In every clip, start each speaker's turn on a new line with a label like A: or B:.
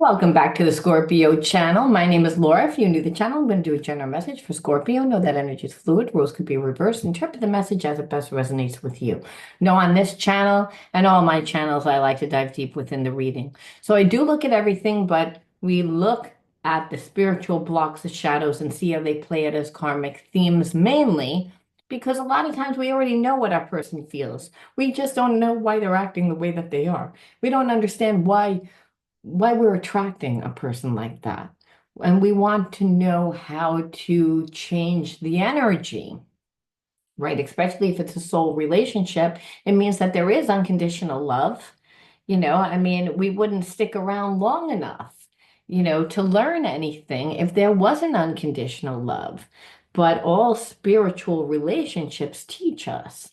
A: Welcome back to the Scorpio channel. My name is Laura. If you're new to the channel, I'm going to do a general message for Scorpio. Know that energy is fluid. Roles could be reversed. Interpret the message as it best resonates with you. Know on this channel and all my channels, I like to dive deep within the reading. So I do look at everything, but we look at the spiritual blocks, the shadows, and see how they play out as karmic themes mainly because a lot of times we already know what our person feels. We just don't know why they're acting the way that they are. We don't understand why we're attracting a person like that. And we want to know how to change the energy, right? Especially if it's a soul relationship, it means that there is unconditional love. I mean, we wouldn't stick around long enough, to learn anything if there wasn't unconditional love. But all spiritual relationships teach us.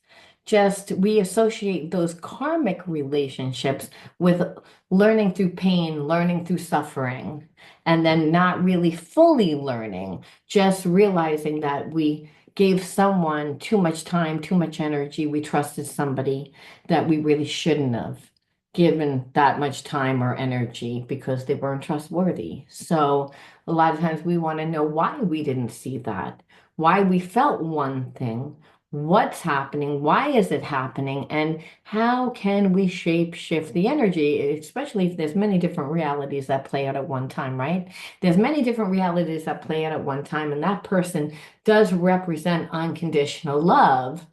A: Just we associate those karmic relationships with learning through pain, learning through suffering, and then not really fully learning, just realizing that we gave someone too much time, too much energy. We trusted somebody that we really shouldn't have given that much time or energy because they weren't trustworthy. So a lot of times we want to know why we didn't see that, why we felt one thing, what's happening, why is it happening, and how can we shape shift the energy, especially if there's many different realities that play out at one time, right? There's many different realities that play out at one time, and that person does represent unconditional love.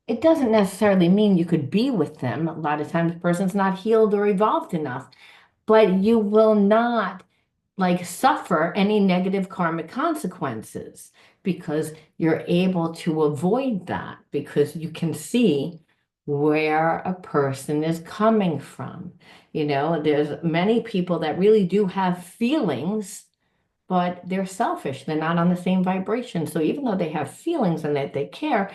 A: It doesn't necessarily mean you could be with them. A lot of times the person's not healed or evolved enough, but you will not like suffer any negative karmic consequences because you're able to avoid that because you can see where a person is coming from. There's many people that really do have feelings, but they're selfish. They're not on the same vibration. So even though they have feelings and that they care,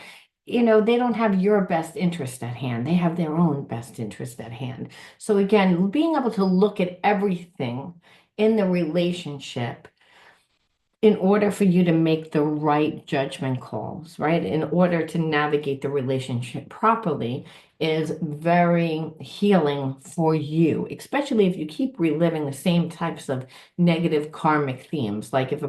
A: they don't have your best interest at hand. They have their own best interest at hand. So again, being able to look at everything in the relationship in order for you to make the right judgment calls, right? In order to navigate the relationship properly is very healing for you, especially if you keep reliving the same types of negative karmic themes. Like if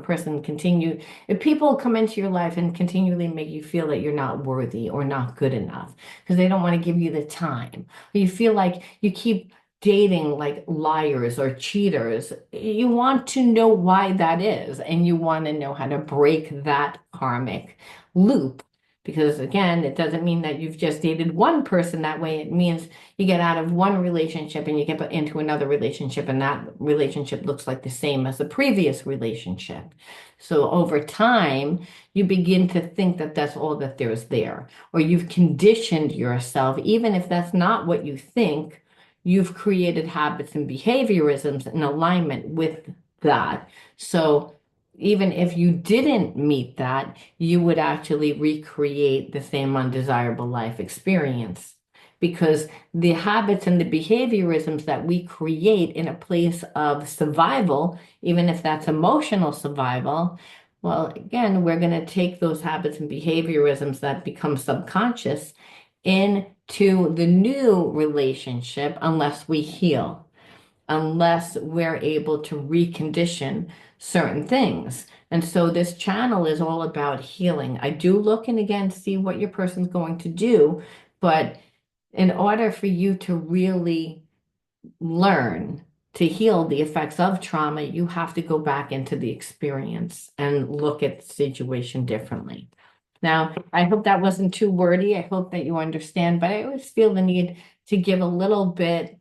A: people come into your life and continually make you feel that you're not worthy or not good enough because they don't want to give you the time, or you feel like you keep dating like liars or cheaters, you want to know why that is, and you want to know how to break that karmic loop. Because again, it doesn't mean that you've just dated one person that way. It means you get out of one relationship and you get into another relationship, and that relationship looks like the same as the previous relationship. So over time, you begin to think that that's all that there's there, or you've conditioned yourself, even if that's not what you think. You've created habits and behaviorisms in alignment with that. So even if you didn't meet that, you would actually recreate the same undesirable life experience. Because the habits and the behaviorisms that we create in a place of survival, even if that's emotional survival, well, again, we're going to take those habits and behaviorisms that become subconscious into the new relationship unless we heal, unless we're able to recondition certain things. And so this channel is all about healing. I do look and again see what your person's going to do, but in order for you to really learn to heal the effects of trauma, you have to go back into the experience and look at the situation differently. Now, I hope that wasn't too wordy. I hope that you understand, but I always feel the need to give a little bit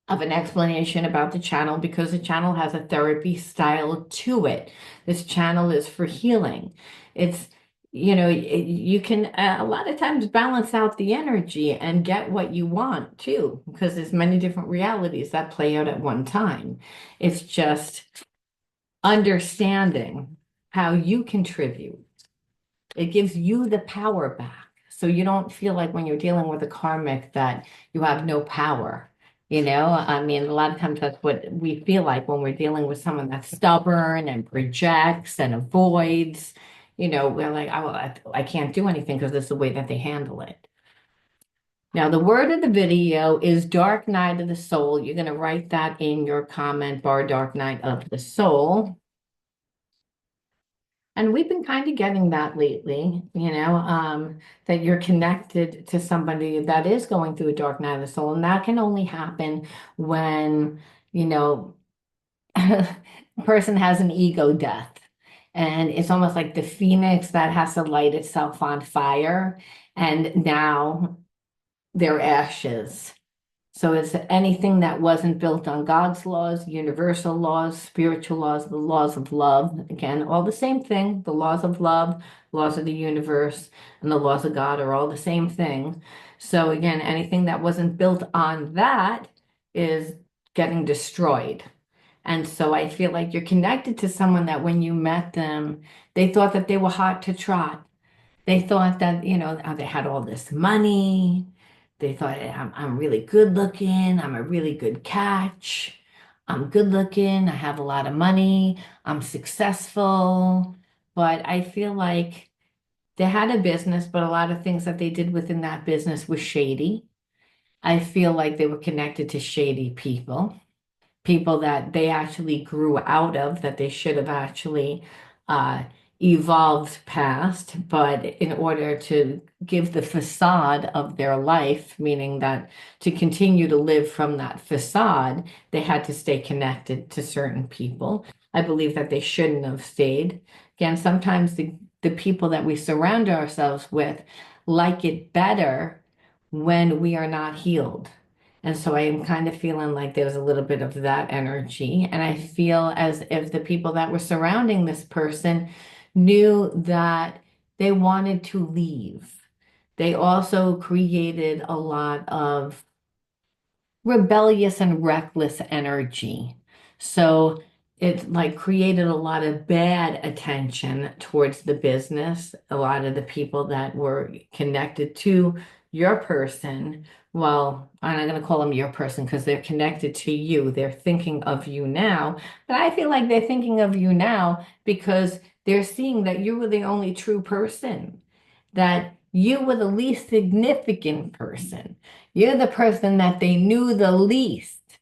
A: of an explanation about the channel because the channel has a therapy style to it. This channel is for healing. It's, you can a lot of times balance out the energy and get what you want too, because there's many different realities that play out at one time. It's just understanding how you contribute. It gives you the power back. So you don't feel like when you're dealing with a karmic that you have no power. I mean, a lot of times that's what we feel like when we're dealing with someone that's stubborn and projects and avoids. We're like, oh, I can't do anything because this is the way that they handle it. Now, the word of the video is Dark Night of the Soul. You're going to write that in your comment bar, Dark Night of the Soul. And we've been kind of getting that lately, that you're connected to somebody that is going through a dark night of the soul. And that can only happen when, you know, a person has an ego death. And it's almost like the phoenix that has to light itself on fire. And now they're ashes. So it's anything that wasn't built on God's laws, universal laws, spiritual laws, the laws of love. Again, all the same thing. The laws of love, laws of the universe, and the laws of God are all the same thing. So again, anything that wasn't built on that is getting destroyed. And so I feel like you're connected to someone that when you met them, they thought that they were hot to trot. They thought that, they had all this money. They thought, I'm really good looking. I'm a really good catch. I'm good looking. I have a lot of money. I'm successful. But I feel like they had a business, but a lot of things that they did within that business was shady. I feel like they were connected to shady people that they actually grew out of, that they should have actually uh, evolved past. But in order to give the facade of their life, meaning that to continue to live from that facade, they had to stay connected to certain people. I believe that they shouldn't have stayed. Again, sometimes the people that we surround ourselves with like it better when we are not healed. And so I am kind of feeling like there's a little bit of that energy. And I feel as if the people that were surrounding this person knew that they wanted to leave. They also created a lot of rebellious and reckless energy. So it like created a lot of bad attention towards the business. A lot of the people that were connected to your person, well, I'm not going to call them your person because they're connected to you. They're thinking of you now. But I feel like they're thinking of you now because they're seeing that you were the only true person, that you were the least significant person. You're the person that they knew the least.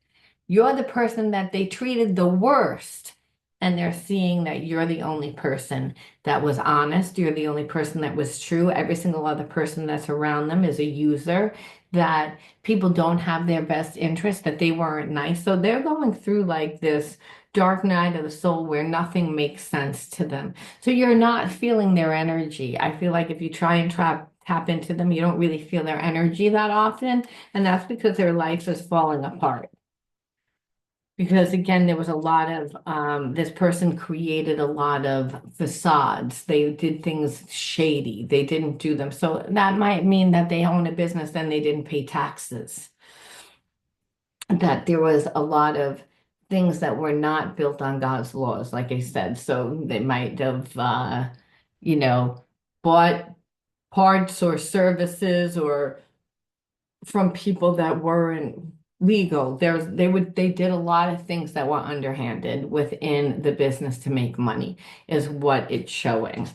A: You're the person that they treated the worst. And they're seeing that you're the only person that was honest. You're the only person that was true. Every single other person that's around them is a user, that people don't have their best interest, that they weren't nice. So they're going through like this dark night of the soul where nothing makes sense to them. So you're not feeling their energy. I feel like if you try and tap into them, you don't really feel their energy that often. And that's because their life is falling apart. Because again, there was a lot of, this person created a lot of facades. They did things shady. They didn't do them. So that might mean that they own a business and they didn't pay taxes. That there was a lot of things that were not built on God's laws, like I said. So they might have, you know, bought parts or services or from people that weren't legal. They did a lot of things that were underhanded within the business to make money, is what it's showing.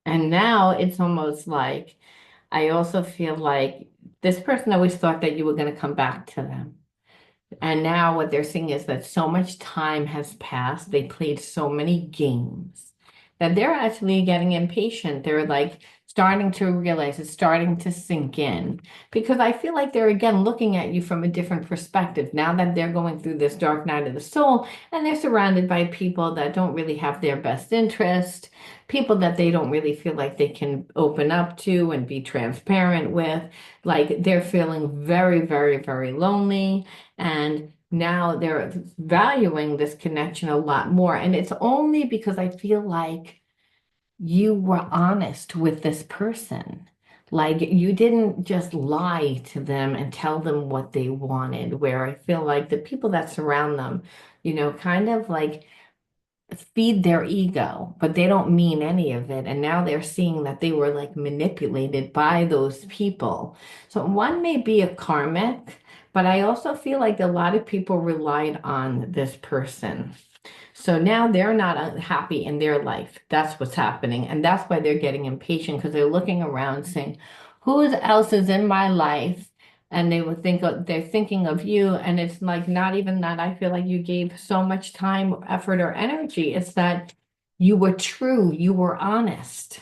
A: And now it's almost like I also feel like this person always thought that you were going to come back to them. And now what they're seeing is that so much time has passed. They played so many games that they're actually getting impatient. They're like starting to realize, it's starting to sink in, because I feel like they're again looking at you from a different perspective now that they're going through this dark night of the soul and they're surrounded by people that don't really have their best interest, people that they don't really feel like they can open up to and be transparent with. Like they're feeling very, very, very lonely. And now they're valuing this connection a lot more. And it's only because I feel like you were honest with this person. Like you didn't just lie to them and tell them what they wanted, where I feel like the people that surround them, kind of like feed their ego, but they don't mean any of it. And now they're seeing that they were like manipulated by those people. So one may be a karmic, but I also feel like a lot of people relied on this person. So now they're not happy in their life. That's what's happening. And that's why they're getting impatient because they're looking around saying, who else is in my life? And they would think they're thinking of you. And it's like not even that I feel like you gave so much time, effort, or energy. It's that you were true, you were honest.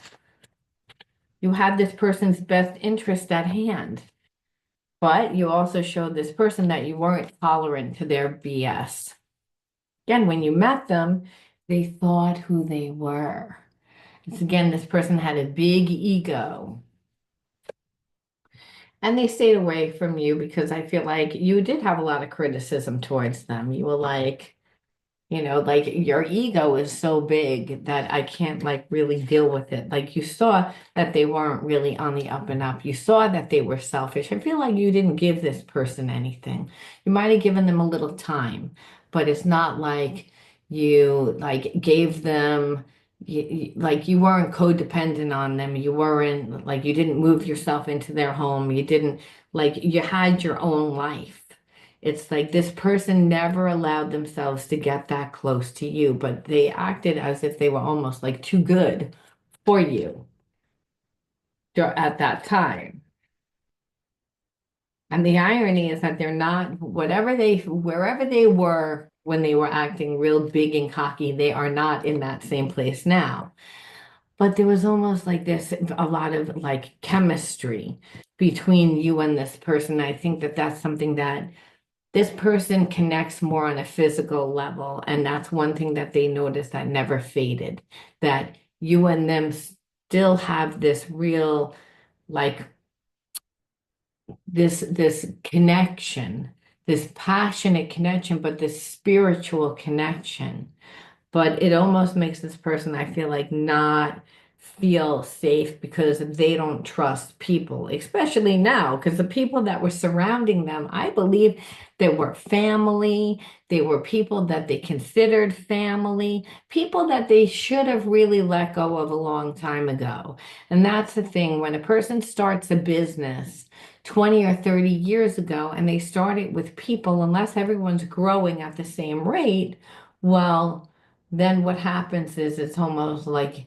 A: You had this person's best interest at hand. But you also showed this person that you weren't tolerant to their BS. Again, when you met them, they thought who they were. It's again, this person had a big ego. And they stayed away from you because I feel like you did have a lot of criticism towards them. You were like, like your ego is so big that I can't like really deal with it. Like you saw that they weren't really on the up and up. You saw that they were selfish. I feel like you didn't give this person anything. You might have given them a little time, but it's not like you like gave them like you weren't codependent on them. You weren't like you didn't move yourself into their home. You didn't like you had your own life. It's like this person never allowed themselves to get that close to you, but they acted as if they were almost like too good for you at that time. And the irony is that they're not, wherever they were when they were acting real big and cocky, they are not in that same place now. But there was almost like this, a lot of like chemistry between you and this person. I think that that's something that this person connects more on a physical level. And that's one thing that they noticed that never faded, that you and them still have this real, like this connection, this passionate connection, but this spiritual connection. But it almost makes this person, I feel like, not feel safe because they don't trust people, especially now, because the people that were surrounding them, I believe they were family, they were people that they considered family, people that they should have really let go of a long time ago. And that's the thing, when a person starts a business 20 or 30 years ago and they start it with people, unless everyone's growing at the same rate, well, then what happens is it's almost like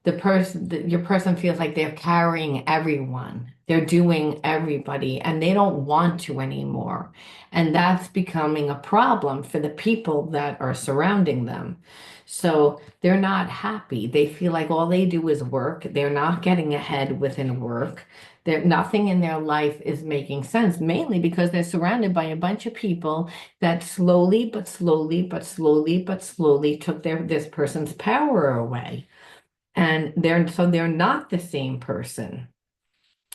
A: your person feels like they're carrying everyone. They're doing everybody and they don't want to anymore. And that's becoming a problem for the people that are surrounding them. So they're not happy. They feel like all they do is work. They're not getting ahead within work. Nothing in their life is making sense, mainly because they're surrounded by a bunch of people that slowly, but slowly, but slowly, but slowly took this person's power away. And they're not the same person.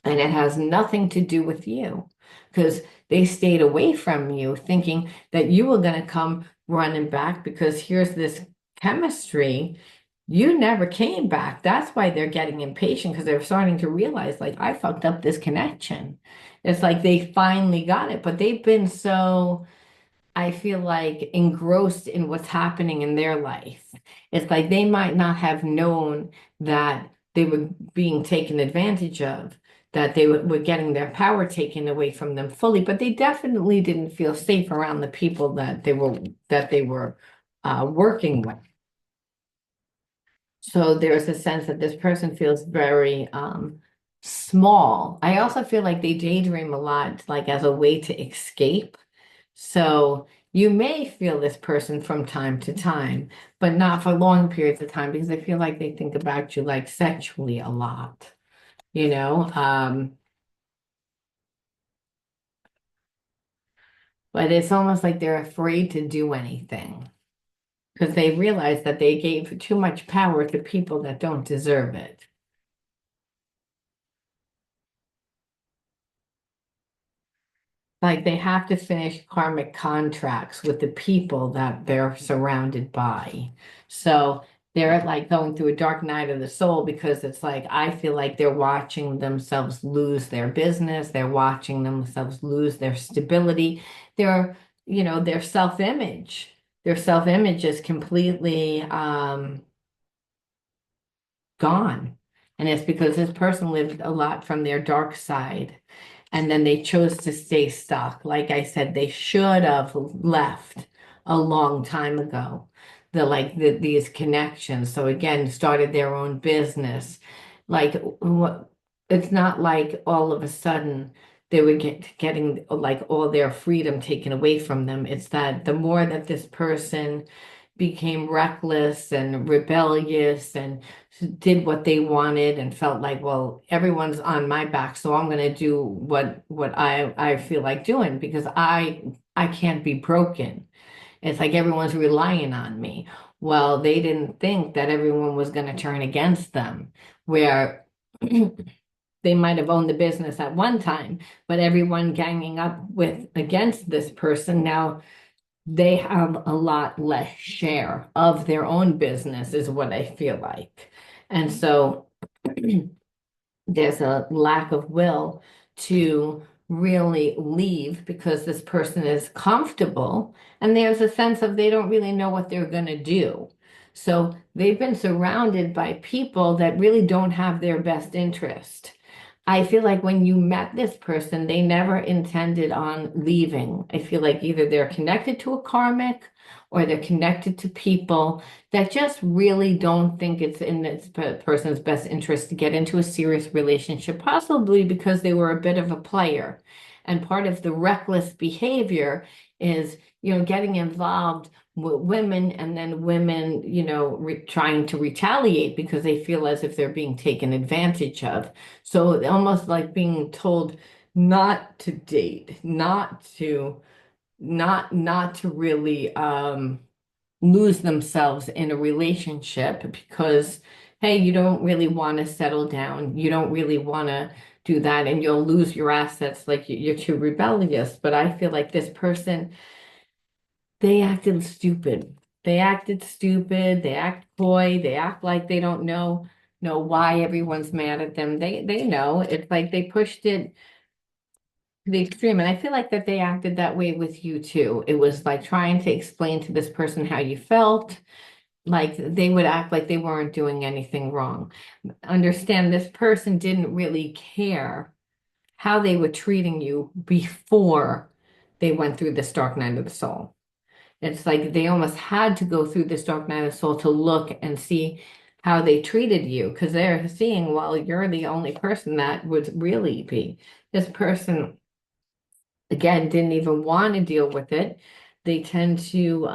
A: And it has nothing to do with you because they stayed away from you thinking that you were going to come running back because here's this chemistry. You never came back. That's why they're getting impatient because they're starting to realize, like, I fucked up this connection. It's like they finally got it, but they've been so I feel like engrossed in what's happening in their life. It's like they might not have known that they were being taken advantage of, that they were getting their power taken away from them fully, but they definitely didn't feel safe around the people that they were working with. So there's a sense that this person feels very small. I also feel like they daydream a lot, like as a way to escape. So you may feel this person from time to time, but not for long periods of time because I feel like they think about you like sexually a lot, you know? But it's almost like they're afraid to do anything because they realize that they gave too much power to people that don't deserve it. Like they have to finish karmic contracts with the people that they're surrounded by. So they're like going through a dark night of the soul because it's like I feel like they're watching themselves lose their business, they're watching themselves lose their stability, their self-image. Their self-image is completely gone. And it's because this person lived a lot from their dark side. And then they chose to stay stuck. Like I said, they should have left a long time ago. these connections. So again, started their own business. Like it's not like all of a sudden they would getting like all their freedom taken away from them. It's that the more that this person became reckless and rebellious and did what they wanted and felt like, well, everyone's on my back, so I'm going to do what I feel like doing because I can't be broken. It's like everyone's relying on me. Well, they didn't think that everyone was going to turn against them, where they might have owned the business at one time, but everyone ganging up with against this person now they have a lot less share of their own business, is what I feel like. And so there's a lack of will to really leave because this person is comfortable, and there's a sense of they don't really know what they're going to do. So they've been surrounded by people that really don't have their best interest. I feel like when you met this person, they never intended on leaving. I feel like either they're connected to a karmic or they're connected to people that just really don't think it's in this person's best interest to get into a serious relationship, possibly because they were a bit of a player. And part of the reckless behavior is, getting involved with women and then women, trying to retaliate because they feel as if they're being taken advantage of. So almost like being told not to date, not to really lose themselves in a relationship because hey, you don't really want to settle down. You don't really want to do that and you'll lose your assets like you're too rebellious. But I feel like this person, they acted stupid. They acted stupid, they act coy, they act like they don't know why everyone's mad at them. They know. It's like they pushed it the extreme. And I feel like that they acted that way with you too. It was like trying to explain to this person how you felt. Like they would act like they weren't doing anything wrong. Understand this person didn't really care how they were treating you before they went through this dark night of the soul. It's like they almost had to go through this dark night of the soul to look and see how they treated you because they're seeing, well, you're the only person that would really be. This person again, didn't even want to deal with it. They tend to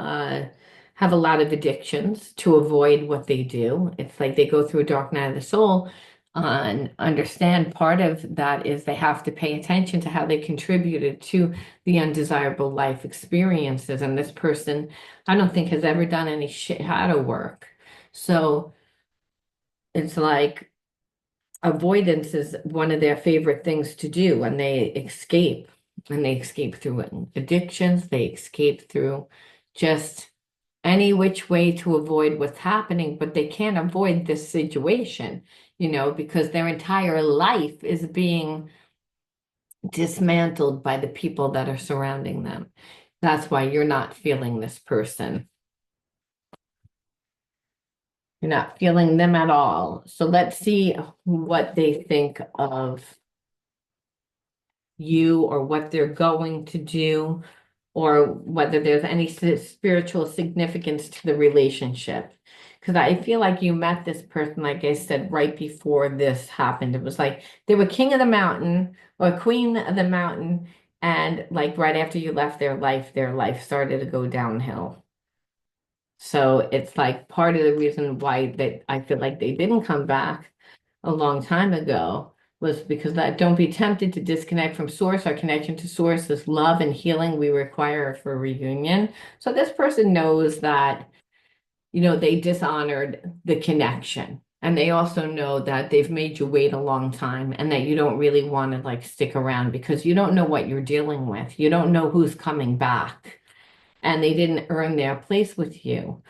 A: have a lot of addictions to avoid what they do. It's like they go through a dark night of the soul and understand part of that is they have to pay attention to how they contributed to the undesirable life experiences. And this person, I don't think has ever done any shadow work. So it's like avoidance is one of their favorite things to do, and they escape. And they escape through addictions, they escape through just any which way to avoid what's happening, but they can't avoid this situation, because their entire life is being dismantled by the people that are surrounding them. That's why you're not feeling this person. You're not feeling them at all. So let's see what they think of you or what they're going to do or whether there's any spiritual significance to the relationship. Because I feel like you met this person, like I said, right before this happened. It was like they were king of the mountain or queen of the mountain. And like right after you left their life started to go downhill. So it's like part of the reason why that I feel like they didn't come back a long time ago was because that don't be tempted to disconnect from source. Our connection to source is love and healing we require for reunion. So this person knows that, they dishonored the connection. And they also know that they've made you wait a long time and that you don't really want to like stick around because you don't know what you're dealing with. You don't know who's coming back and they didn't earn their place with you.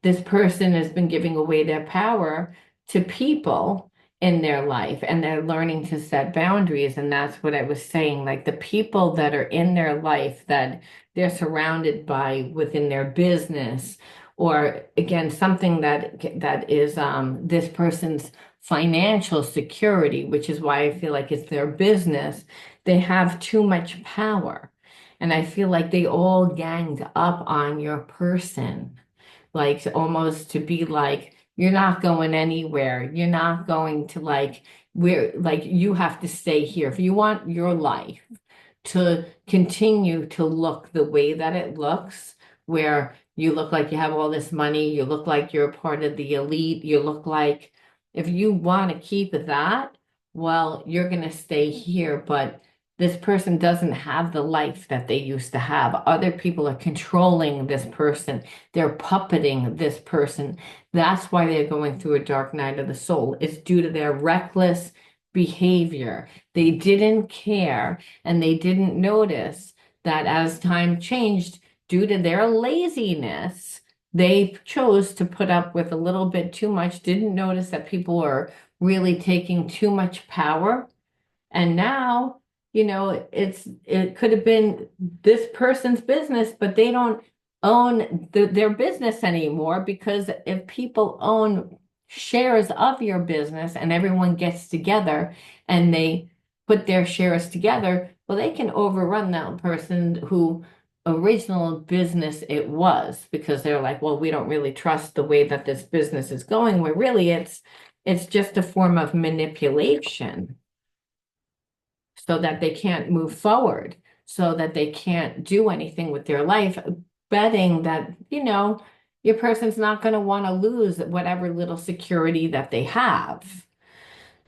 A: This person has been giving away their power to people in their life and they're learning to set boundaries. And that's what I was saying. Like the people that are in their life that they're surrounded by within their business, or again, something that is this person's financial security, which is why I feel like it's their business. They have too much power. And I feel like they all ganged up on your person like almost to be like, you're not going anywhere. You're not going to like, we're like, you have to stay here. If you want your life to continue to look the way that it looks, where you look like you have all this money, you look like you're a part of the elite, you look like if you want to keep that, well, you're going to stay here, but this person doesn't have the life that they used to have. Other people are controlling this person. They're puppeting this person. That's why they're going through a dark night of the soul. It's due to their reckless behavior. They didn't care and they didn't notice that as time changed, due to their laziness, they chose to put up with a little bit too much, didn't notice that people were really taking too much power. And now, it could have been this person's business, but they don't own their business anymore, because if people own shares of your business and everyone gets together and they put their shares together, well, they can overrun that person who original business it was, because they're like, well, we don't really trust the way that this business is going, where really it's just a form of manipulation so that they can't move forward, so that they can't do anything with their life, betting that, your person's not going to want to lose whatever little security that they have.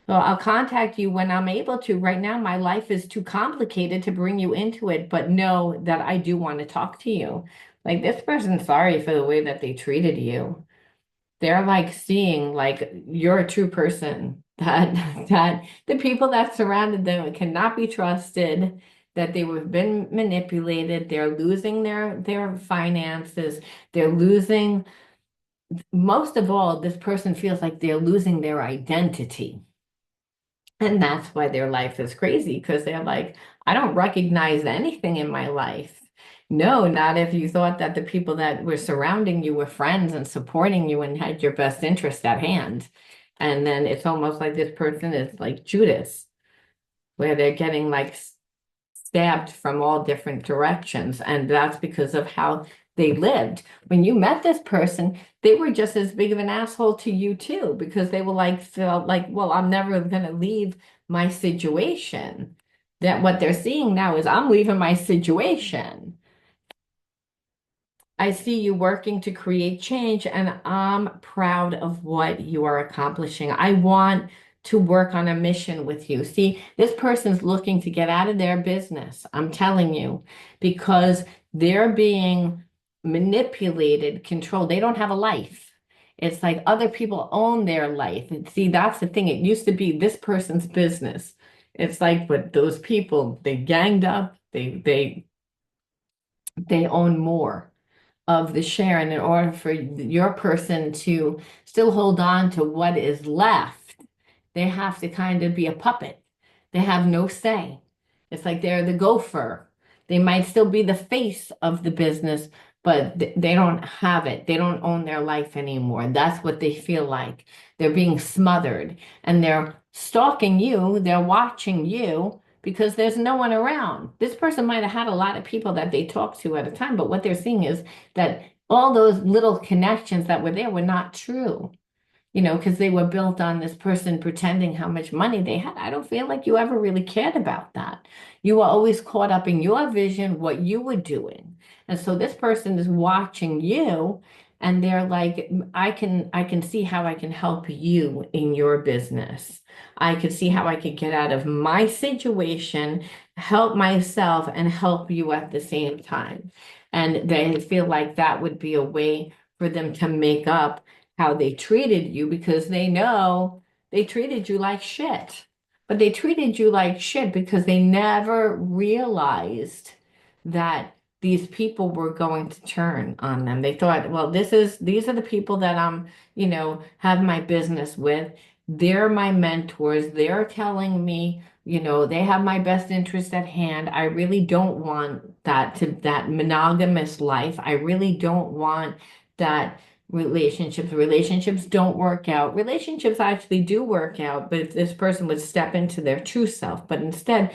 A: So I'll contact you when I'm able to. Right now, my life is too complicated to bring you into it, but know that I do want to talk to you. Like, this person's sorry for the way that they treated you. They're like seeing like you're a true person, that the people that surrounded them cannot be trusted, that they have been manipulated, they're losing their finances, they're losing, most of all, this person feels like they're losing their identity. And that's why their life is crazy, because they're like, I don't recognize anything in my life. No, not if you thought that the people that were surrounding you were friends and supporting you and had your best interest at hand. And then it's almost like this person is like Judas, where they're getting like stabbed from all different directions. And that's because of how they lived. When you met this person, they were just as big of an asshole to you too, because they were like, felt like, well, I'm never going to leave my situation. That what they're seeing now is I'm leaving my situation. I see you working to create change, and I'm proud of what you are accomplishing. I want to work on a mission with you. See, this person's looking to get out of their business, I'm telling you, because they're being manipulated, controlled. They don't have a life. It's like other people own their life. And see, that's the thing. It used to be this person's business. It's like, but those people, they ganged up, they own more of the share. And in order for your person to still hold on to what is left, they have to kind of be a puppet. They have no say. It's like they're the gopher. They might still be the face of the business, but they don't have it. They don't own their life anymore. That's what they feel like. They're being smothered and they're stalking you. They're watching you because there's no one around. This person might have had a lot of people that they talked to at a time, but what they're seeing is that all those little connections that were there were not true, because they were built on this person pretending how much money they had. I don't feel like you ever really cared about that. You were always caught up in your vision, what you were doing. And so this person is watching you and they're like, I can see how I can help you in your business. I can see how I could get out of my situation, help myself, and help you at the same time. And they feel like that would be a way for them to make up how they treated you, because they know they treated you like shit. But they treated you like shit because they never realized that these people were going to turn on them. They thought, well, these are the people that I'm, have my business with. They're my mentors. They're telling me, they have my best interest at hand. I really don't want that monogamous life. I really don't want that relationships don't work out. Relationships actually do work out, but if this person would step into their true self, but instead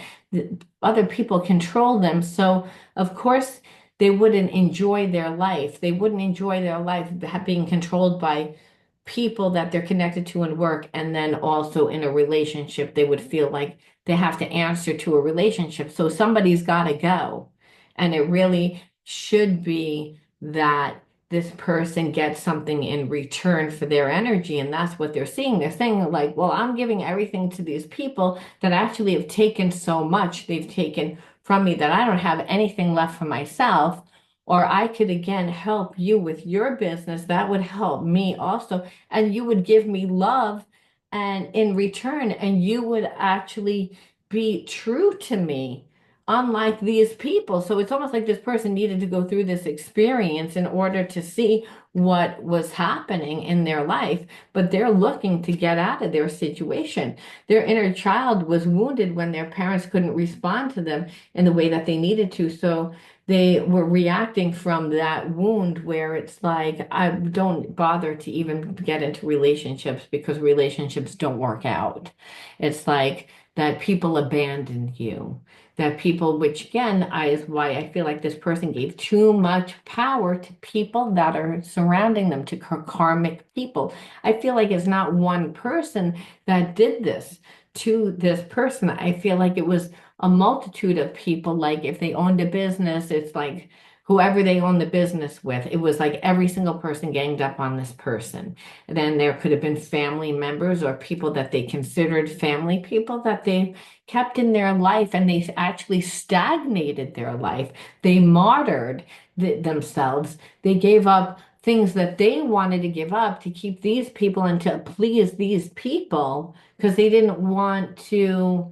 A: other people control them. So of course they wouldn't enjoy their life. They wouldn't enjoy their life being controlled by people that they're connected to in work, and then also in a relationship, they would feel like they have to answer to a relationship. So somebody's got to go. And it really should be that this person gets something in return for their energy. And that's what they're seeing. They're saying, like, well, I'm giving everything to these people that actually have taken so much. They've taken from me that I don't have anything left for myself. Or I could again help you with your business. That would help me also. And you would give me love and in return, and you would actually be true to me, unlike these people. So it's almost like this person needed to go through this experience in order to see what was happening in their life, but they're looking to get out of their situation. Their inner child was wounded when their parents couldn't respond to them in the way that they needed to. So they were reacting from that wound where it's like, I don't bother to even get into relationships because relationships don't work out. It's like that people abandoned you, that people, which again, is why I feel like this person gave too much power to people that are surrounding them, to karmic people. I feel like it's not one person that did this to this person. I feel like it was a multitude of people. Like if they owned a business, it's like whoever they owned the business with, it was like every single person ganged up on this person. And then there could have been family members or people that they considered family, people that they kept in their life, and they actually stagnated their life. They martyred themselves. They gave up things that they wanted to give up to keep these people and to please these people because they didn't want to,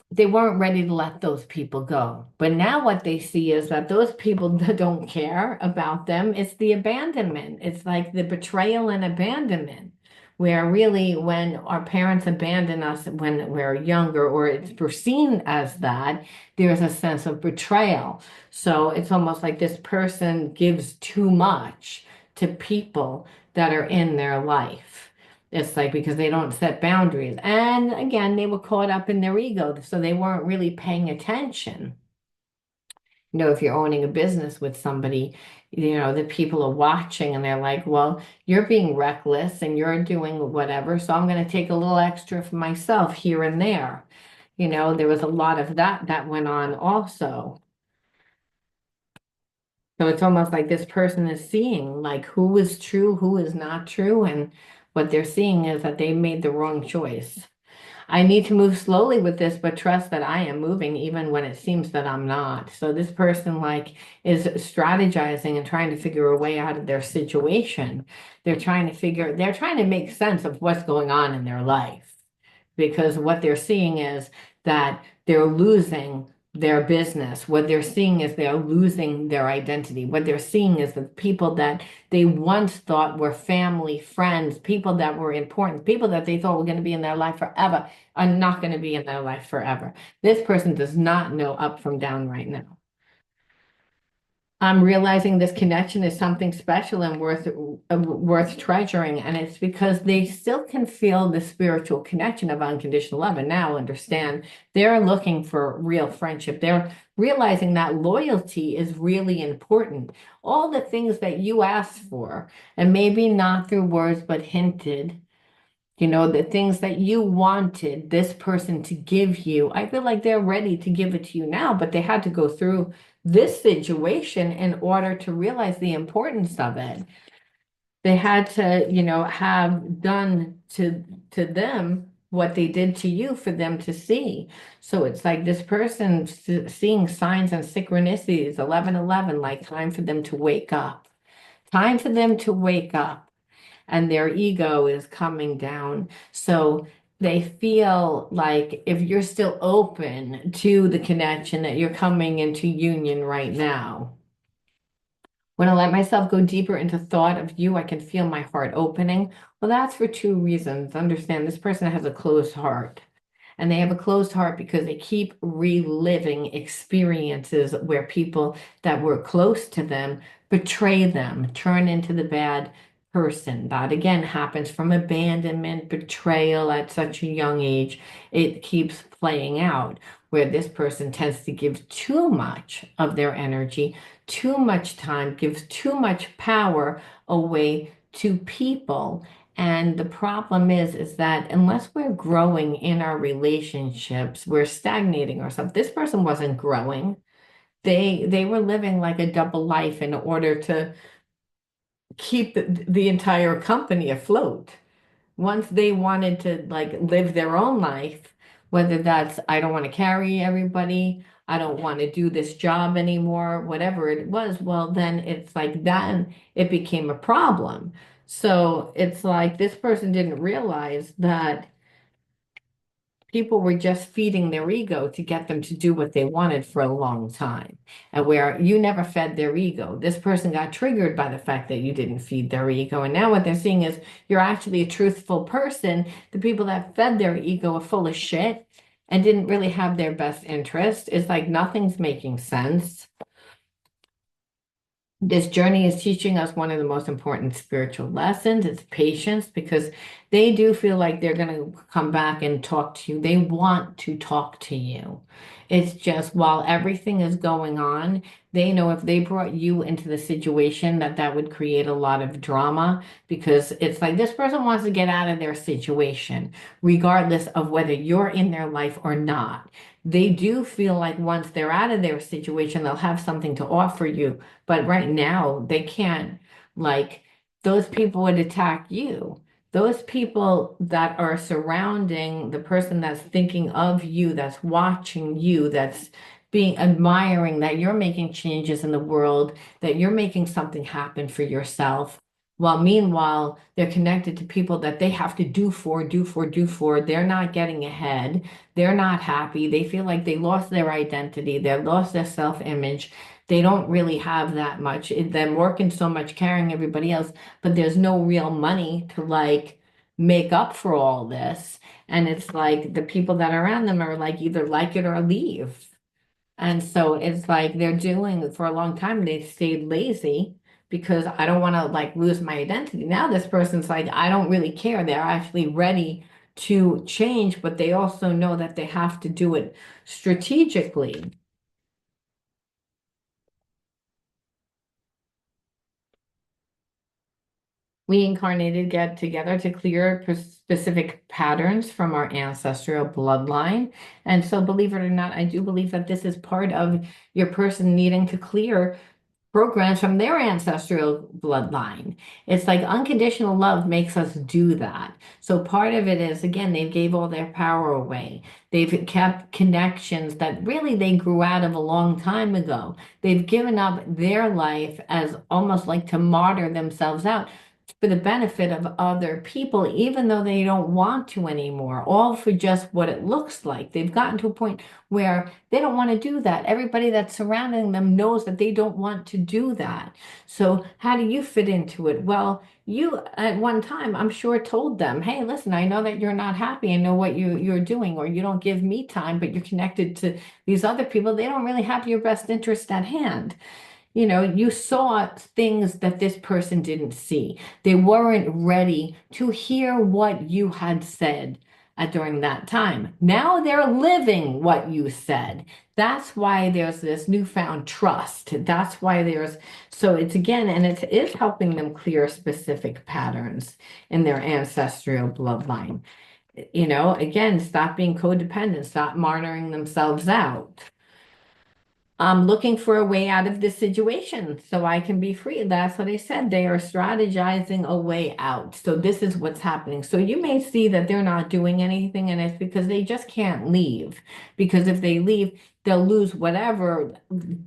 A: they weren't ready to let those people go. But now what they see is that those people don't care about them. It's the abandonment. It's like the betrayal and abandonment, where really when our parents abandon us when we're younger, or it's perceived as that, there's a sense of betrayal. So it's almost like this person gives too much to people that are in their life. It's like because they don't set boundaries. And again, they were caught up in their ego, so they weren't really paying attention. You know, if you're owning a business with somebody, you know, the people are watching and they're like, well, you're being reckless and you're doing whatever, so I'm going to take a little extra for myself here and there. You know, there was a lot of that went on also. So it's almost like this person is seeing like who is true, who is not true, and what they're seeing is that they made the wrong choice. I need to move slowly with this, but trust that I am moving even when it seems that I'm not. So this person like is strategizing and trying to figure a way out of their situation. They're trying to make sense of what's going on in their life, because what they're seeing is that they're losing their business. What they're seeing is they're losing their identity. What they're seeing is the people that they once thought were family, friends, people that were important, people that they thought were going to be in their life forever, are not going to be in their life forever. This person does not know up from down right now. I'm realizing this connection is something special and worth treasuring, and it's because they still can feel the spiritual connection of unconditional love, and now understand they're looking for real friendship. They're realizing that loyalty is really important. All the things that you asked for, and maybe not through words, but hinted, you know, the things that you wanted this person to give you, I feel like they're ready to give it to you now, but they had to go through this situation in order to realize the importance of it. They had to, you know, have done to them what they did to you for them to see. So it's like this person seeing signs and synchronicities, 11:11, like time for them to wake up. Time for them to wake up, and their ego is coming down. So they feel like if you're still open to the connection, that you're coming into union right now. When I let myself go deeper into thought of you, I can feel my heart opening. Well, that's for two reasons. Understand this person has a closed heart. And they have a closed heart because they keep reliving experiences where people that were close to them betray them, turn into the bad person. That again happens from abandonment, betrayal at such a young age. It keeps playing out. where this person tends to give too much of their energy, too much time, gives too much power away to people. And the problem is that unless we're growing in our relationships, we're stagnating ourselves. This person wasn't growing. They were living like a double life in order to keep the entire company afloat. Once they wanted to like live their own life, whether that's I don't want to carry everybody, I don't want to do this job anymore, whatever it was, well, then it's like then it became a problem. So it's like this person didn't realize that people were just feeding their ego to get them to do what they wanted for a long time. And where you never fed their ego, this person got triggered by the fact that you didn't feed their ego. And now what they're seeing is you're actually a truthful person. The people that fed their ego are full of shit and didn't really have their best interest. It's like nothing's making sense. This journey is teaching us one of the most important spiritual lessons. It's patience, because they do feel like they're going to come back and talk to you. They want to talk to you. It's just while everything is going on, they know if they brought you into the situation that that would create a lot of drama, because it's like this person wants to get out of their situation, regardless of whether you're in their life or not. They do feel like once they're out of their situation, they'll have something to offer you. But right now, they can't. Like, those people would attack you. Those people that are surrounding the person that's thinking of you, that's watching you, that's being admiring that you're making changes in the world, that you're making something happen for yourself. While meanwhile, they're connected to people that they have to do for, do for, do for. They're not getting ahead. They're not happy. They feel like they lost their identity. They lost their self-image. They don't really have that much. They're working so much, carrying everybody else, but there's no real money to like make up for all this. And it's like the people that are around them are like either like it or leave. And so it's like they're doing for a long time, they stayed lazy because I don't want to like lose my identity. Now this person's like, I don't really care. They're actually ready to change, but they also know that they have to do it strategically. We incarnated get together to clear specific patterns from our ancestral bloodline. And so, believe it or not, I do believe that this is part of your person needing to clear programs from their ancestral bloodline. It's like unconditional love makes us do that. So part of it is, again, they gave all their power away. They've kept connections that really they grew out of a long time ago. They've given up their life as almost like to martyr themselves out for the benefit of other people, even though they don't want to anymore, all for just what it looks like. They've gotten to a point where they don't want to do that. Everybody that's surrounding them knows that they don't want to do that. So how do you fit into it? Well, you at one time, I'm sure, told them, hey, listen, I know that you're not happy. I know what you're doing, or you don't give me time, but you're connected to these other people. They don't really have your best interest at hand. You know, you saw things that this person didn't see. They weren't ready to hear what you had said during that time. Now they're living what you said. That's why there's this newfound trust. That's why so it's again, and it is helping them clear specific patterns in their ancestral bloodline. You know, again, stop being codependent, stop martyring themselves out. I'm looking for a way out of this situation so I can be free. That's what I said. They are strategizing a way out. So this is what's happening. So you may see that they're not doing anything, and it's because they just can't leave. Because if they leave, they'll lose whatever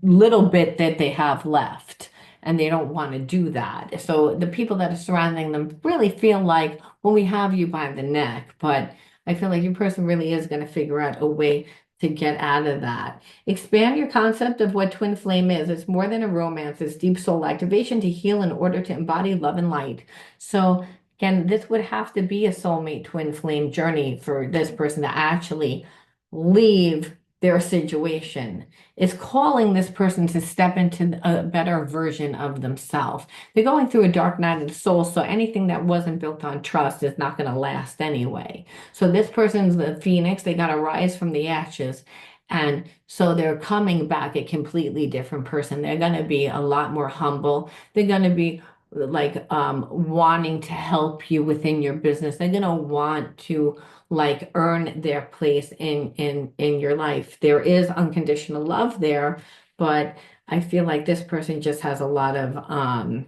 A: little bit that they have left. And they don't want to do that. So the people that are surrounding them really feel like, well, we have you by the neck. But I feel like your person really is going to figure out a way to get out of that. Expand your concept of what twin flame is. It's more than a romance. It's deep soul activation to heal in order to embody love and light. So again, this would have to be a soulmate twin flame journey for this person to actually leave their situation. It's calling this person to step into a better version of themselves. They're going through a dark night of the soul, so anything that wasn't built on trust is not going to last anyway. So this person's the phoenix. They got to rise from the ashes And so they're coming back a completely different person. They're going to be a lot more humble. They're going to be like wanting to help you within your business. They're going to want to like earn their place in your life. There is unconditional love there, but I feel like this person just has a lot of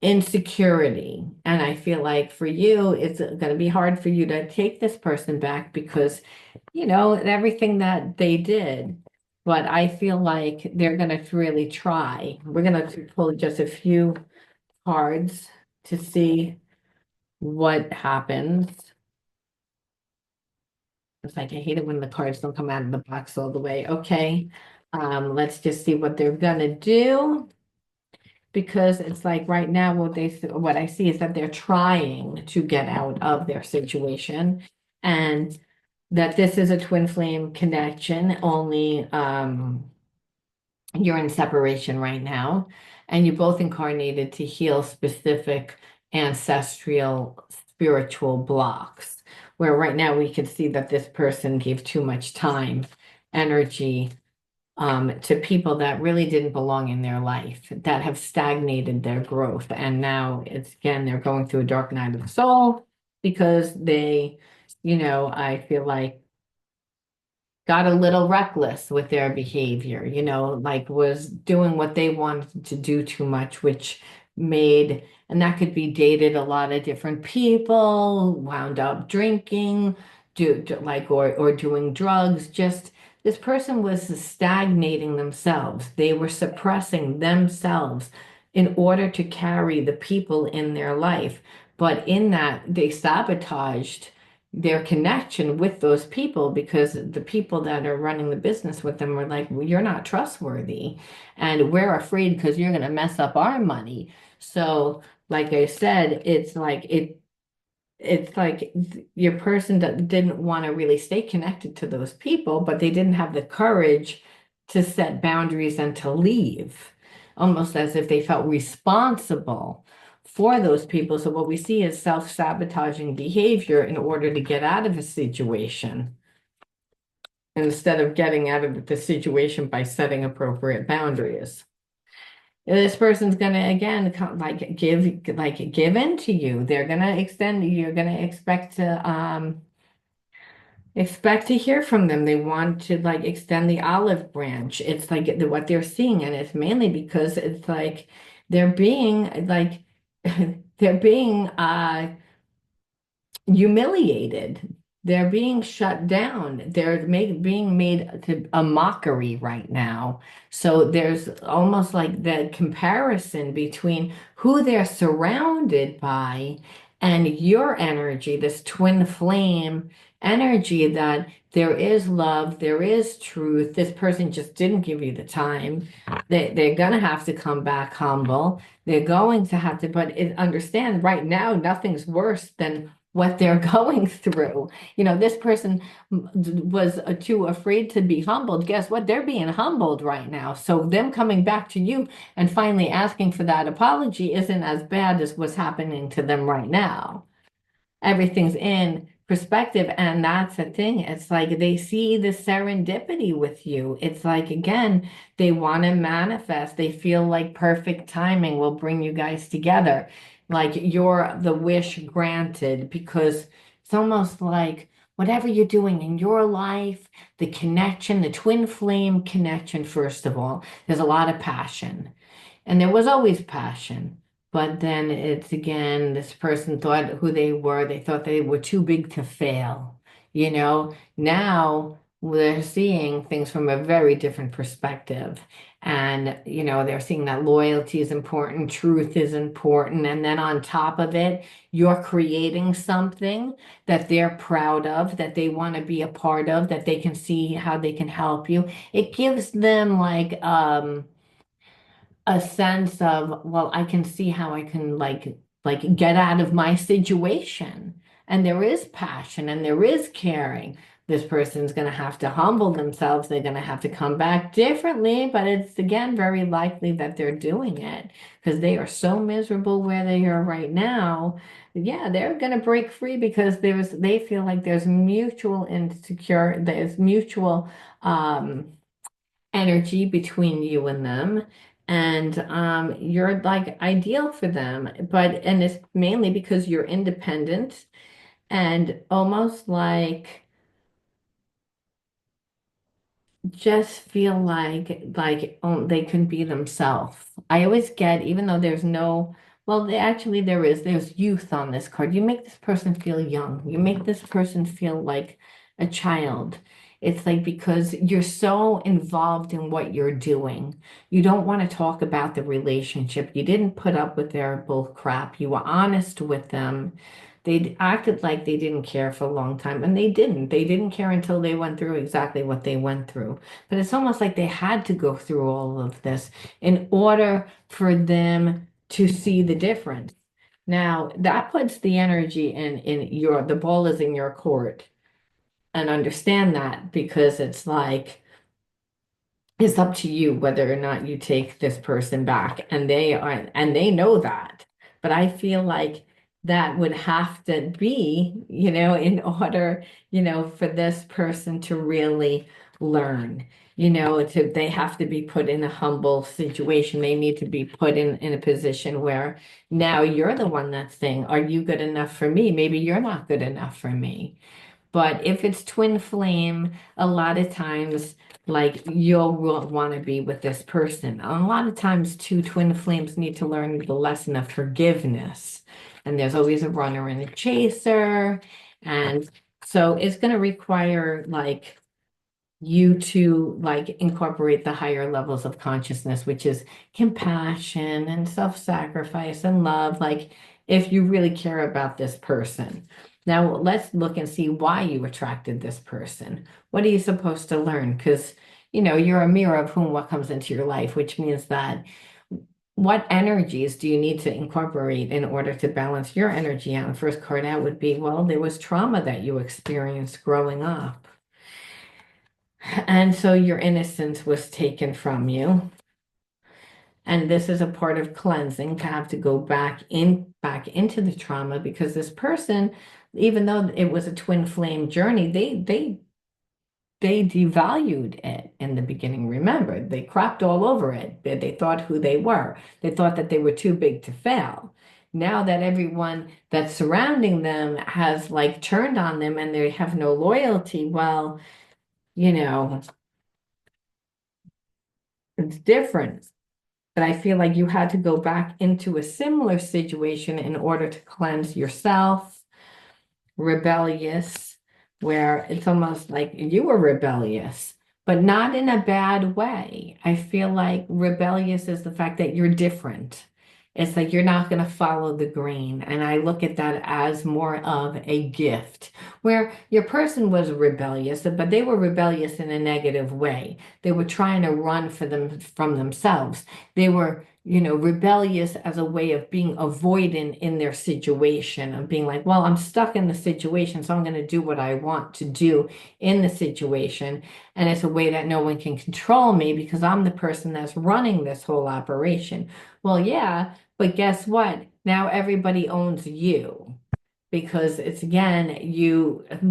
A: insecurity. And I feel like for you, it's going to be hard for you to take this person back because, everything that they did. But I feel like they're going to really try. We're going to pull just a few cards to see what happens. It's like I hate it when the cards don't come out of the box all the way. Okay. Let's just see what they're gonna do because it's like right now what I see is that they're trying to get out of their situation and that this is a twin flame connection, only you're in separation right now, and you both incarnated to heal specific ancestral spiritual blocks. Where right now we can see that this person gave too much time, energy, to people that really didn't belong in their life, that have stagnated their growth. And now it's again, they're going through a dark night of the soul because they, I feel like got a little reckless with their behavior, like was doing what they wanted to do too much, which made, and that could be dated a lot of different people, wound up drinking, like, or doing drugs. Just this person was stagnating themselves. They were suppressing themselves in order to carry the people in their life. But in that, they sabotaged their connection with those people because the people that are running the business with them were like, well, you're not trustworthy and we're afraid because you're going to mess up our money. So, like I said, it's like your person that didn't want to really stay connected to those people, but they didn't have the courage to set boundaries and to leave, almost as if they felt responsible for those people. So what we see is self-sabotaging behavior in order to get out of a situation instead of getting out of the situation by setting appropriate boundaries. This person's gonna again give in to you. They're gonna extend. You're gonna expect to hear from them. They want to like extend the olive branch. It's like what they're seeing, and it's mainly because it's like they're being like they're being humiliated. They're being shut down. Being made to a mockery right now. So there's almost like the comparison between who they're surrounded by and your energy, this twin flame energy that there is love, there is truth. This person just didn't give you the time. They're gonna have to come back humble. They're going to have to, but understand right now, nothing's worse than what they're going through. This person was too afraid to be humbled. Guess what? They're being humbled right now. So them coming back to you and finally asking for that apology isn't as bad as what's happening to them right now. Everything's in perspective, and that's the thing. It's like they see the serendipity with you. It's like again, they want to manifest. They feel like perfect timing will bring you guys together, like you're the wish granted, because it's almost like whatever you're doing in your life, the connection, the twin flame connection, first of all, there's a lot of passion, and there was always passion. But then it's again, this person thought who they were, they thought they were too big to fail. Now they're seeing things from a very different perspective. And, they're seeing that loyalty is important, truth is important. And then on top of it, you're creating something that they're proud of, that they want to be a part of, that they can see how they can help you. It gives them like, a sense of, well, I can see how I can like get out of my situation. And there is passion and there is caring, This person's going to have to humble themselves. They're going to have to come back differently, but it's again very likely that they're doing it because they are so miserable where they are right now. Yeah, they're going to break free because they feel like there's mutual insecure, there's mutual energy between you and them. And you're like ideal for them, and it's mainly because you're independent and almost like just feel they can be themselves. I always get, even though there's no, well, actually there's youth on this card. You make this person feel young. You make this person feel like a child. It's like because you're so involved in what you're doing. You don't want to talk about the relationship. You didn't put up with their bull crap. You were honest with them. They acted like they didn't care for a long time, and they didn't. They didn't care until they went through exactly what they went through. But it's almost like they had to go through all of this in order for them to see the difference. Now, that puts the energy the ball is in your court, and understand that because it's like, it's up to you whether or not you take this person back, and they know that. But I feel like that would have to be, in order, for this person to really learn. They have to be put in a humble situation. They need to be put in a position where now you're the one that's saying, are you good enough for me? Maybe you're not good enough for me. But if it's twin flame, a lot of times, like you'll want to be with this person. A lot of times, two twin flames need to learn the lesson of forgiveness. And there's always a runner and a chaser. And so it's going to require like you to like incorporate the higher levels of consciousness, which is compassion and self-sacrifice and love, like if you really care about this person. Now let's look and see why you attracted this person. What are you supposed to learn? Because you're a mirror of what comes into your life, which means that what energies do you need to incorporate in order to balance your energy out? And first card out would be, well, there was trauma that you experienced growing up. And so your innocence was taken from you. And this is a part of cleansing to have to go back into the trauma because this person, even though it was a twin flame journey, they devalued it in the beginning. Remember, they crapped all over it. They thought who they were. They thought that they were too big to fail. Now that everyone that's surrounding them has like turned on them and they have no loyalty, well, you know, it's different. But I feel like you had to go back into a similar situation in order to cleanse yourself. Rebellious, where it's almost like you were rebellious, but not in a bad way. I feel like rebellious is the fact that you're different. It's like you're not going to follow the grain. And I look at that as more of a gift, where your person was rebellious, but they were rebellious in a negative way. They were trying to run from themselves. They were rebellious as a way of being avoidant in their situation, of being like, well, I'm stuck in the situation, so I'm going to do what I want to do in the situation. And it's a way that no one can control me because I'm the person that's running this whole operation. Well, yeah, but guess what? Now everybody owns you because it's again,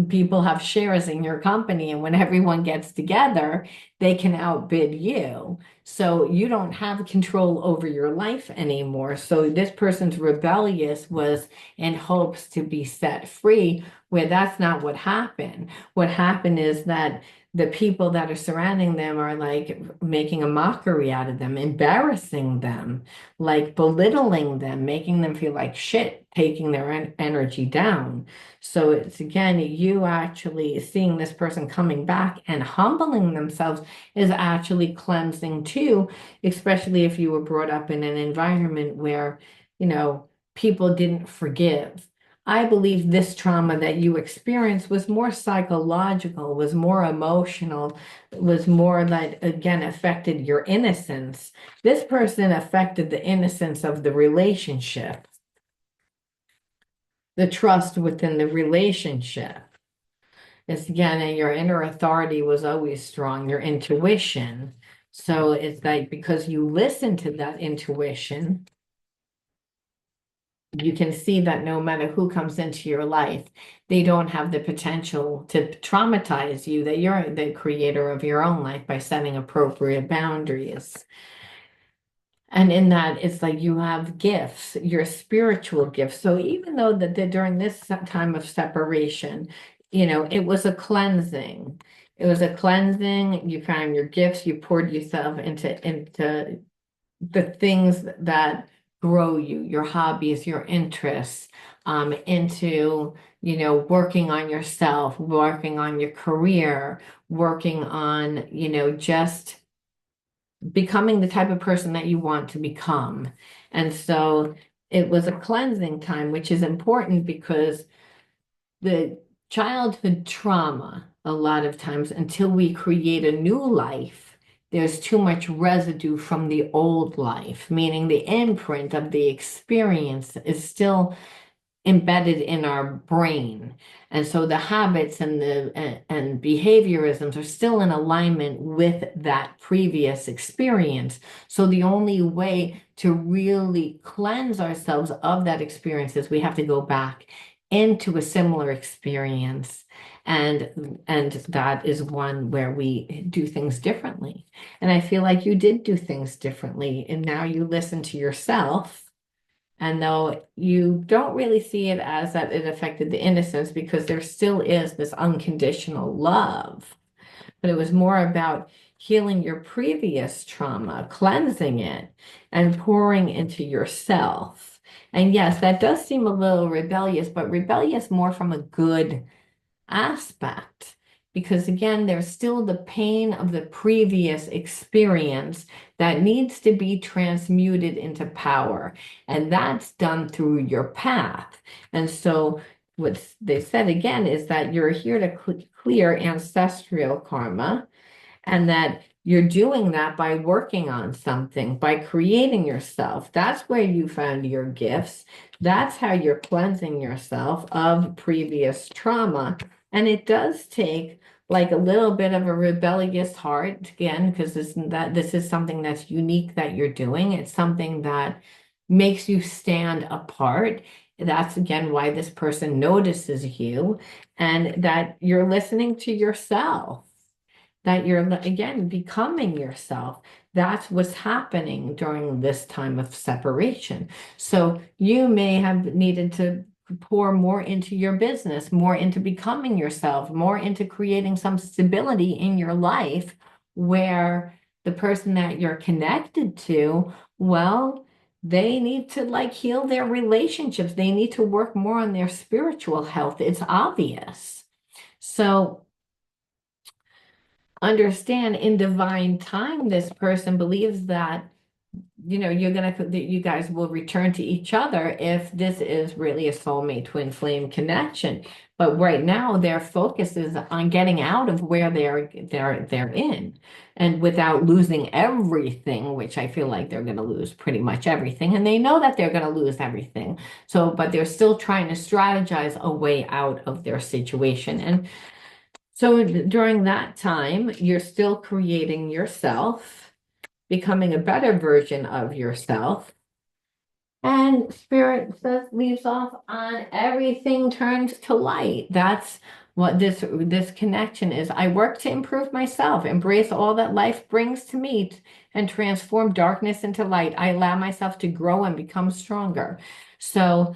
A: people have shares in your company, and when everyone gets together, they can outbid you. So you don't have control over your life anymore. So this person's rebellious was in hopes to be set free, where that's not what happened. What happened is that the people that are surrounding them are like making a mockery out of them, embarrassing them, like belittling them, making them feel like shit, taking their energy down. So it's again, you actually seeing this person coming back and humbling themselves is actually cleansing too, especially if you were brought up in an environment where, people didn't forgive. I believe this trauma that you experienced was more psychological, was more emotional, was more that, again, affected your innocence. This person affected the innocence of the relationship, the trust within the relationship. It's again, and your inner authority was always strong, your intuition. So it's like because you listen to that intuition, you can see that no matter who comes into your life, they don't have the potential to traumatize you, that you're the creator of your own life by setting appropriate boundaries. And in that, it's like you have gifts, your spiritual gifts. So even though during this time of separation, it was a cleansing. It was a cleansing. You found your gifts. You poured yourself into the things that grow you, your hobbies, your interests, into, working on yourself, working on your career, working on, just becoming the type of person that you want to become. And so it was a cleansing time, which is important because the childhood trauma, a lot of times, until we create a new life, there's too much residue from the old life, meaning the imprint of the experience is still embedded in our brain. And so the habits and behaviorisms are still in alignment with that previous experience. So the only way to really cleanse ourselves of that experience is we have to go back into a similar experience. And that is one where we do things differently. And I feel like you did do things differently. And now you listen to yourself. And though you don't really see it as that it affected the innocence because there still is this unconditional love, but it was more about healing your previous trauma, cleansing it, and pouring into yourself. And yes, that does seem a little rebellious, but rebellious more from a good aspect. Because again, there's still the pain of the previous experience that needs to be transmuted into power. And that's done through your path. And so what they said again is that you're here to clear ancestral karma, and that you're doing that by working on something, by creating yourself. That's where you found your gifts. That's how you're cleansing yourself of previous trauma. And it does take like a little bit of a rebellious heart, again, because this is something that's unique that you're doing. It's something that makes you stand apart. That's again why this person notices you, and that you're listening to yourself, that you're again becoming yourself. That's what's happening during this time of separation. So you may have needed to pour more into your business, more into becoming yourself, more into creating some stability in your life, where the person that you're connected to, well, they need to like heal their relationships. They need to work more on their spiritual health. It's obvious. So understand, in divine time, this person believes that, that you guys will return to each other if this is really a soulmate twin flame connection. But right now, their focus is on getting out of where they're in, and without losing everything, which I feel like they're going to lose pretty much everything, and they know that they're going to lose everything. So, but they're still trying to strategize a way out of their situation. And so during that time, you're still creating yourself, becoming a better version of yourself. And Spirit says leaves off on everything turns to light. That's what this connection is. I work to improve myself, embrace all that life brings to me, and transform darkness into light. I allow myself to grow and become stronger. So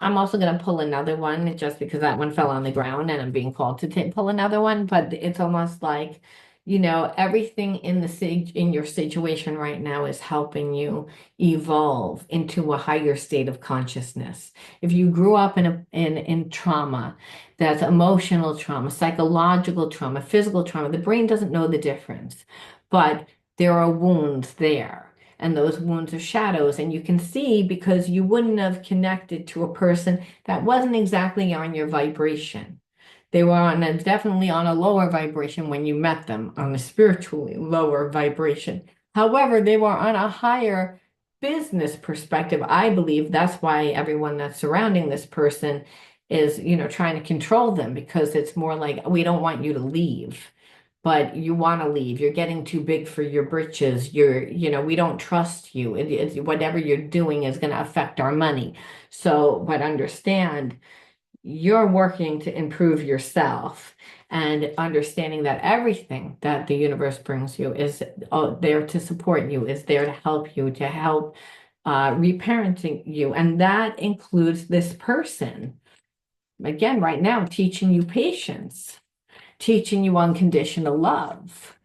A: I'm also going to pull another one just because that one fell on the ground and I'm being called to pull another one. But it's almost like, everything in your situation right now is helping you evolve into a higher state of consciousness. If you grew up in trauma, that's emotional trauma, psychological trauma, physical trauma, the brain doesn't know the difference, but there are wounds there. And those wounds are shadows, and you can see because you wouldn't have connected to a person that wasn't exactly on your vibration. They were definitely on a lower vibration when you met them, on a spiritually lower vibration. However, they were on a higher business perspective. I believe that's why everyone that's surrounding this person is, trying to control them because it's more like, we don't want you to leave, but you want to leave. You're getting too big for your britches. We don't trust you. Whatever you're doing is going to affect our money. So, but understand you're working to improve yourself and understanding that everything that the universe brings you is there to support you, is there to help you, to help reparenting you. And that includes this person. Again, right now, teaching you patience, teaching you unconditional love.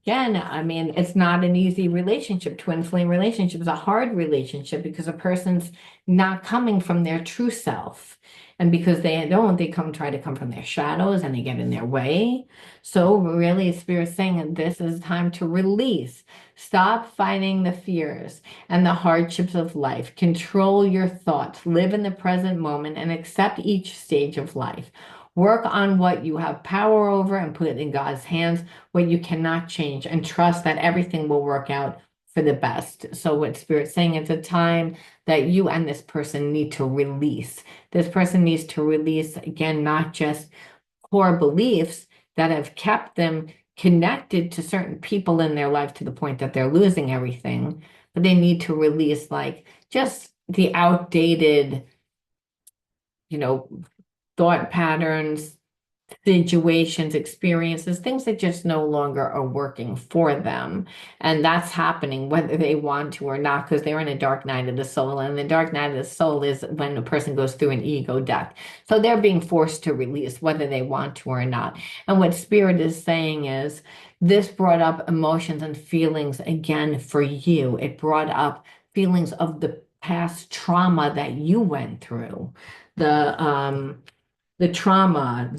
A: Again, I mean, it's not an easy relationship. Twin flame relationship is a hard relationship because a person's not coming from their true self. And because they don't, they try to come from their shadows and they get in their way. So really, Spirit's saying that this is time to release. Stop fighting the fears and the hardships of life. Control your thoughts. Live in the present moment and accept each stage of life. Work on what you have power over and put it in God's hands, what you cannot change, and trust that everything will work out for the best. So what Spirit's saying, it's a time that you and this person need to release. This person needs to release, again, not just core beliefs that have kept them connected to certain people in their life to the point that they're losing everything, but they need to release like just the outdated, thought patterns, situations, experiences, things that just no longer are working for them. And that's happening whether they want to or not, because they're in a dark night of the soul. And the dark night of the soul is when a person goes through an ego death. So they're being forced to release whether they want to or not. And what Spirit is saying is this brought up emotions and feelings again for you. It brought up feelings of the past trauma that you went through. The trauma,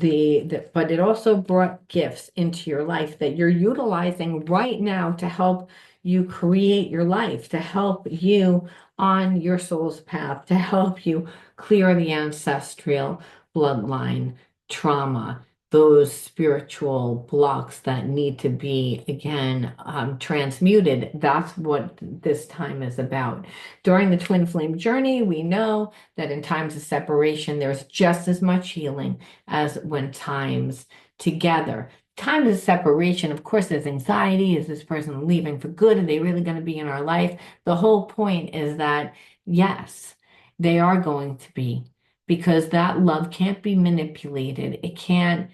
A: but it also brought gifts into your life that you're utilizing right now to help you create your life, to help you on your soul's path, to help you clear the ancestral bloodline trauma, those spiritual blocks that need to be, again, transmuted. That's what this time is about. During the twin flame journey, we know that in times of separation, there's just as much healing as when times together. Times of separation, of course, there's anxiety. Is this person leaving for good? Are they really going to be in our life? The whole point is that, yes, they are going to be, because that love can't be manipulated. You can't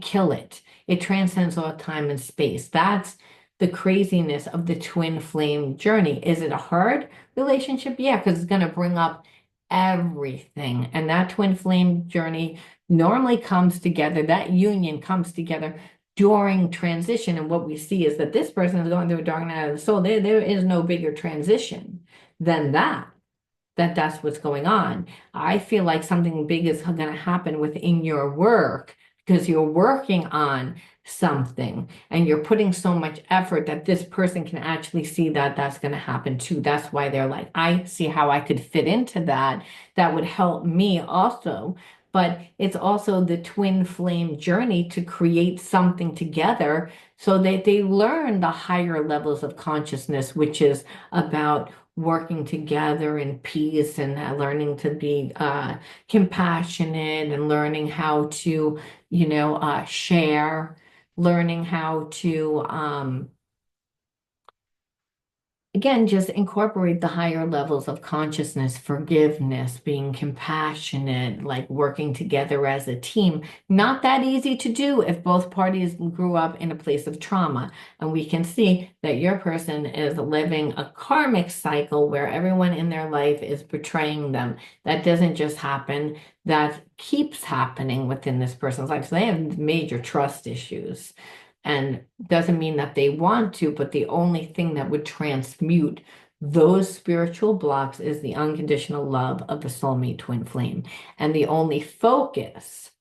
A: kill it. It transcends all time and space. That's the craziness of the twin flame journey. Is it a hard relationship? Yeah, because it's going to bring up everything. And that twin flame journey normally comes together, that union comes together during transition. And what we see is that this person is going through a dark night of the soul. There is no bigger transition than that's what's going on. I feel like something big is going to happen within your work because you're working on something and you're putting so much effort that this person can actually see that that's going to happen too. That's why they're like, I see how I could fit into that. That would help me also. But it's also the twin flame journey to create something together so that they learn the higher levels of consciousness, which is about working together in peace and learning to be compassionate and learning how to, share, learning how to again, just incorporate the higher levels of consciousness, forgiveness, being compassionate, like working together as a team. Not that easy to do if both parties grew up in a place of trauma. And we can see that your person is living a karmic cycle where everyone in their life is betraying them. That doesn't just happen, that keeps happening within this person's life. So they have major trust issues. And doesn't mean that they want to, but the only thing that would transmute those spiritual blocks is the unconditional love of the soulmate twin flame. And the only focus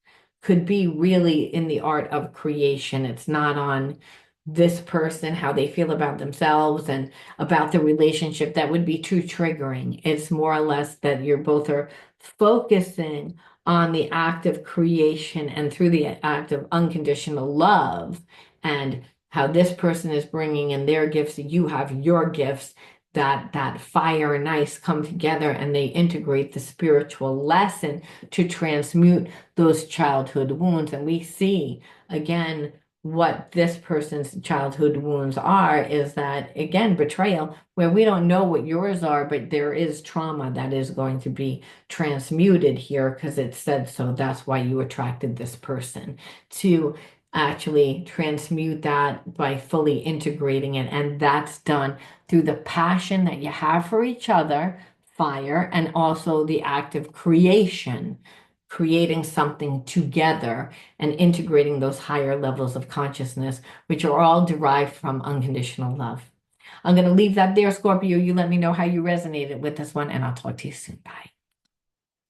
A: could be really in the art of creation. It's not on this person, how they feel about themselves and about the relationship. That would be too triggering. It's more or less that you're both are focusing on the act of creation and through the act of unconditional love and how this person is bringing in their gifts, you have your gifts. that fire and ice come together and they integrate the spiritual lesson to transmute those childhood wounds. And we see again what this person's childhood wounds are is that, again, betrayal, where we don't know what yours are, but there is trauma that is going to be transmuted here because it said so. That's why you attracted this person, to actually transmute that by fully integrating it. And that's done through the passion that you have for each other, fire, and also the act of creation, creating something together and integrating those higher levels of consciousness, which are all derived from unconditional love. I'm going to leave that there, Scorpio. You let me know how you resonated with this one, and I'll talk to you soon. Bye.